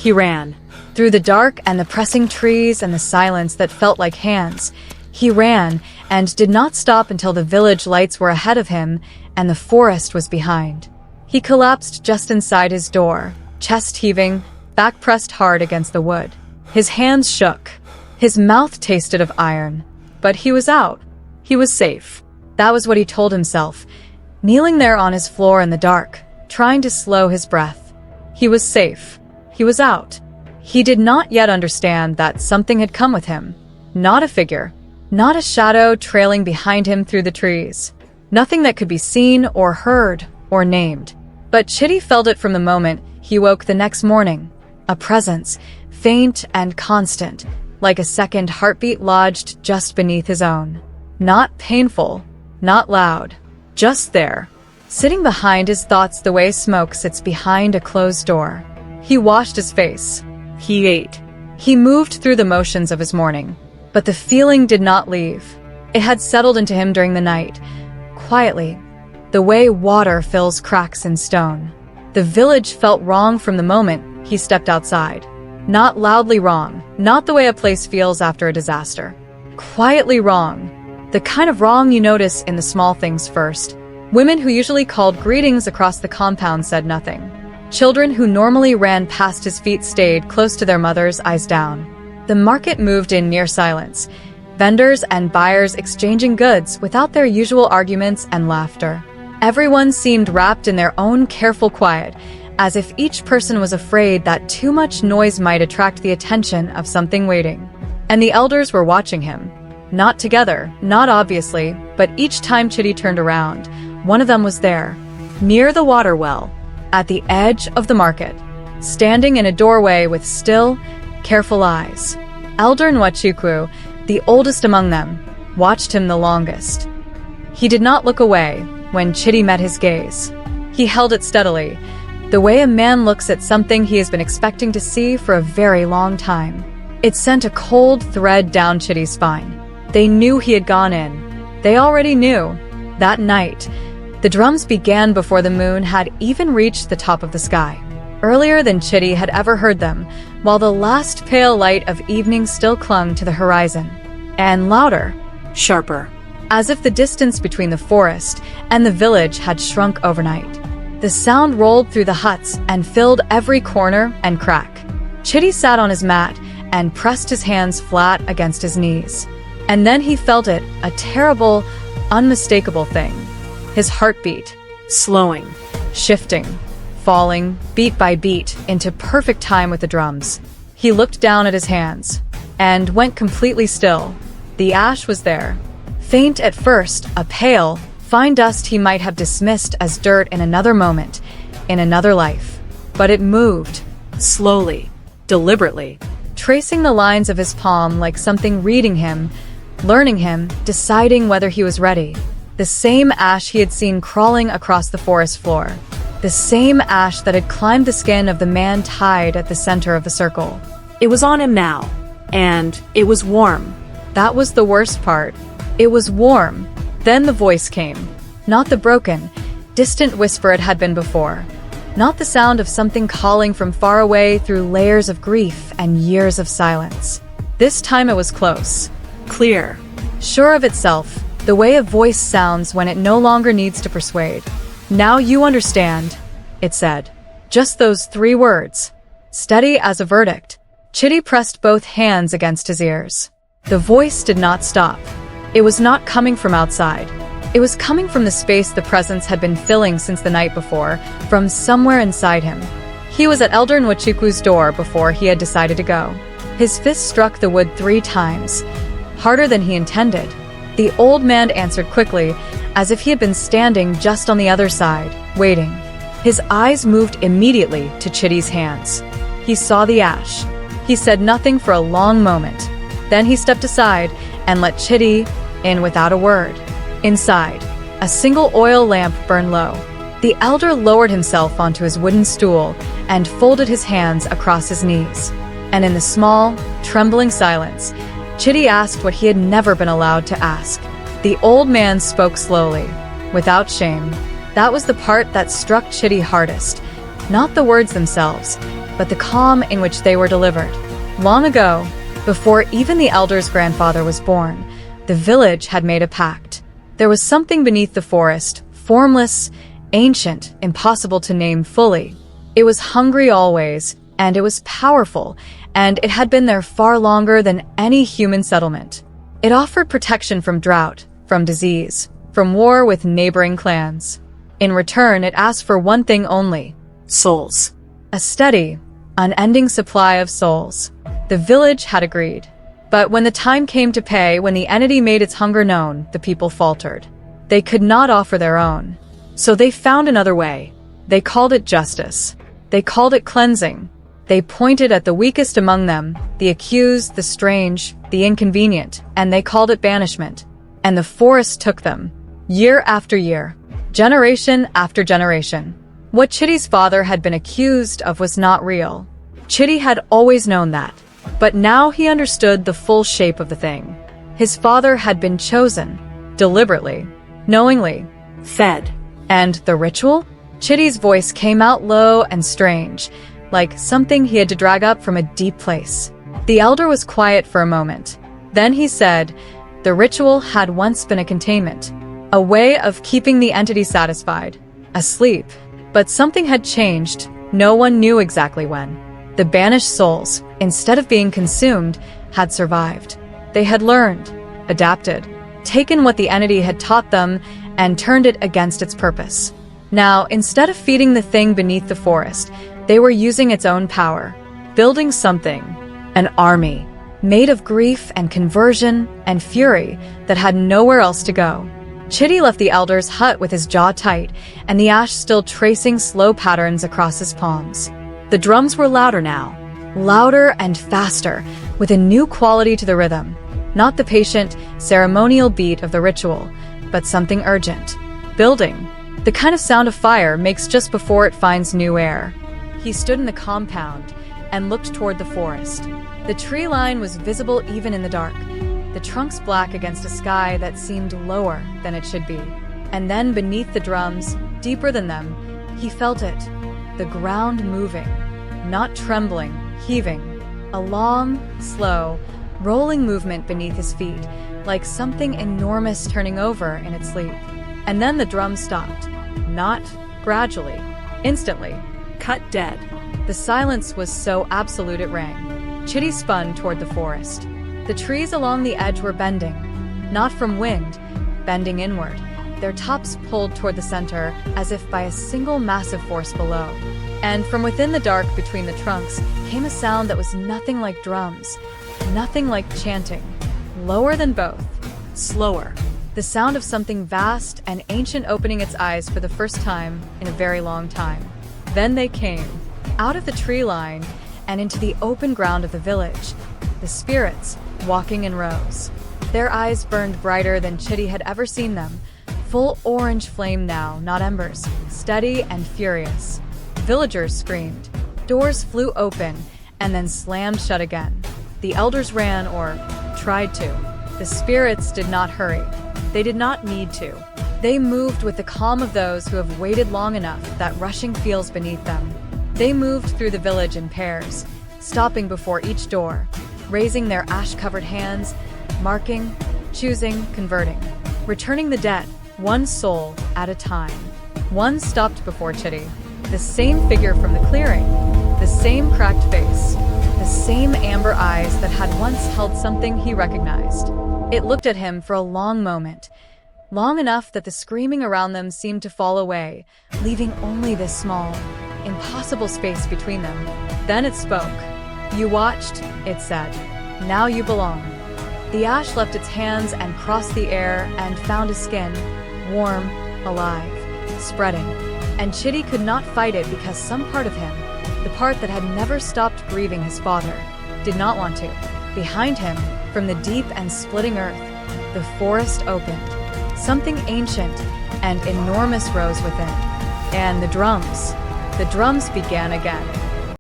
He ran. Through the dark and the pressing trees and the silence that felt like hands, he ran and did not stop until the village lights were ahead of him and the forest was behind. He collapsed just inside his door, chest heaving, back pressed hard against the wood. His hands shook. His mouth tasted of iron. But he was out. He was safe. That was what he told himself, kneeling there on his floor in the dark, trying to slow his breath. He was safe. He was out. He did not yet understand that something had come with him. Not a figure. Not a shadow trailing behind him through the trees. Nothing that could be seen or heard or named. But Chitty felt it from the moment he woke the next morning. A presence, faint and constant, like a second heartbeat lodged just beneath his own. Not painful, not loud, just there, sitting behind his thoughts the way smoke sits behind a closed door. He washed his face. He ate. He moved through the motions of his morning. But the feeling did not leave. It had settled into him during the night, quietly, the way water fills cracks in stone. The village felt wrong from the moment he stepped outside. Not loudly wrong, not the way a place feels after a disaster. Quietly wrong. The kind of wrong you notice in the small things first. Women who usually called greetings across the compound said nothing. Children who normally ran past his feet stayed close to their mothers, eyes down. The market moved in near silence, vendors and buyers exchanging goods without their usual arguments and laughter. Everyone seemed wrapped in their own careful quiet, as if each person was afraid that too much noise might attract the attention of something waiting. And the elders were watching him. Not together, not obviously, but each time Chitty turned around, one of them was there, near the water well, at the edge of the market, standing in a doorway with still, careful eyes. Elder Nwachukwu, the oldest among them, watched him the longest. He did not look away when Chitty met his gaze. He held it steadily, the way a man looks at something he has been expecting to see for a very long time. It sent a cold thread down Chitty's spine. They knew he had gone in. They already knew. That night, the drums began before the moon had even reached the top of the sky. Earlier than Chitty had ever heard them, while the last pale light of evening still clung to the horizon. And louder, Sharper. as if the distance between the forest and the village had shrunk overnight. The sound rolled through the huts and filled every corner and crack. Chitty sat on his mat and pressed his hands flat against his knees. And then he felt it, a terrible, unmistakable thing. His heartbeat, Slowing. shifting, falling, beat by beat, into perfect time with the drums. He looked down at his hands, and went completely still. The ash was there. Faint at first, a pale, fine dust he might have dismissed as dirt in another moment, in another life. But it moved, Slowly. Deliberately. tracing the lines of his palm like something reading him, learning him, deciding whether he was ready. The same ash he had seen crawling across the forest floor. The same ash that had climbed the skin of the man tied at the center of the circle. It was on him now. And it was warm. That was the worst part. It was warm. Then the voice came. Not the broken, distant whisper it had been before. Not the sound of something calling from far away through layers of grief and years of silence. This time it was close. Clear. Sure of itself, the way a voice sounds when it no longer needs to persuade. Now you understand, it said. Just those 3 words. Steady as a verdict. Chitty pressed both hands against his ears. The voice did not stop. It was not coming from outside. It was coming from the space the presence had been filling since the night before, from somewhere inside him. He was at Elder Nwachukwu's door before he had decided to go. His fist struck the wood 3 times, harder than he intended. The old man answered quickly, as if he had been standing just on the other side, waiting. His eyes moved immediately to Chitty's hands. He saw the ash. He said nothing for a long moment. Then he stepped aside and let Chitty in without a word. Inside, a single oil lamp burned low. The elder lowered himself onto his wooden stool and folded his hands across his knees. And in the small, trembling silence, Chitty asked what he had never been allowed to ask. The old man spoke slowly, without shame. That was the part that struck Chitty hardest. Not the words themselves, but the calm in which they were delivered. Long ago, before even the elder's grandfather was born, the village had made a pact. There was something beneath the forest, formless, ancient, impossible to name fully. It was hungry always, and it was powerful, and it had been there far longer than any human settlement. It offered protection from drought, from disease, from war with neighboring clans. In return, it asked for one thing only: Souls. a steady, unending supply of souls. The village had agreed. But when the time came to pay, when the entity made its hunger known, the people faltered. They could not offer their own. So they found another way. They called it justice. They called it cleansing. They pointed at the weakest among them, the accused, the strange, the inconvenient, and they called it banishment. And the forest took them, year after year, generation after generation. What Chitty's father had been accused of was not real. Chitty had always known that. But now he understood the full shape of the thing. His father had been chosen, deliberately, knowingly, Fed. and the ritual? Chitty's voice came out low and strange, like something he had to drag up from a deep place. The elder was quiet for a moment. Then he said, the ritual had once been a containment, a way of keeping the entity satisfied, asleep. But something had changed, no one knew exactly when. The banished souls, instead of being consumed, had survived. They had learned, adapted, taken what the entity had taught them, and turned it against its purpose. Now, instead of feeding the thing beneath the forest, they were using its own power, building something, an army, made of grief and conversion and fury that had nowhere else to go. Chitty left the elder's hut with his jaw tight and the ash still tracing slow patterns across his palms. The drums were louder now, louder and faster, with a new quality to the rhythm. Not the patient, ceremonial beat of the ritual, but something urgent, building, the kind of sound a fire makes just before it finds new air. He stood in the compound and looked toward the forest. The tree line was visible even in the dark, the trunks black against a sky that seemed lower than it should be. And then beneath the drums, deeper than them, he felt it, the ground moving, not trembling, heaving, a long, slow, rolling movement beneath his feet, like something enormous turning over in its sleep. And then the drums stopped, not gradually, instantly. Cut dead. The silence was so absolute it rang. Chitty spun toward the forest. The trees along the edge were bending, not from wind, bending inward, their tops pulled toward the center as if by a single massive force below. And from within the dark between the trunks came a sound that was nothing like drums, nothing like chanting, lower than both, slower. The sound of something vast and ancient opening its eyes for the first time in a very long time. Then they came, out of the tree line and into the open ground of the village, the spirits walking in rows. Their eyes burned brighter than Chitty had ever seen them, full orange flame now, not embers, steady and furious. Villagers screamed. Doors flew open and then slammed shut again. The elders ran, or tried to. The spirits did not hurry. They did not need to. They moved with the calm of those who have waited long enough that rushing feels beneath them. They moved through the village in pairs, stopping before each door, raising their ash-covered hands, marking, choosing, converting, returning the dead, one soul at a time. One stopped before Chitty, the same figure from the clearing, the same cracked face, the same amber eyes that had once held something he recognized. It looked at him for a long moment, long enough that the screaming around them seemed to fall away, leaving only this small, impossible space between them. Then it spoke. You watched, it said. Now you belong. The ash left its hands and crossed the air and found a skin, warm, alive, spreading. And Chitty could not fight it because some part of him, the part that had never stopped grieving his father, did not want to. Behind him, from the deep and splitting earth, the forest opened. Something ancient and enormous rose within. And the drums began again.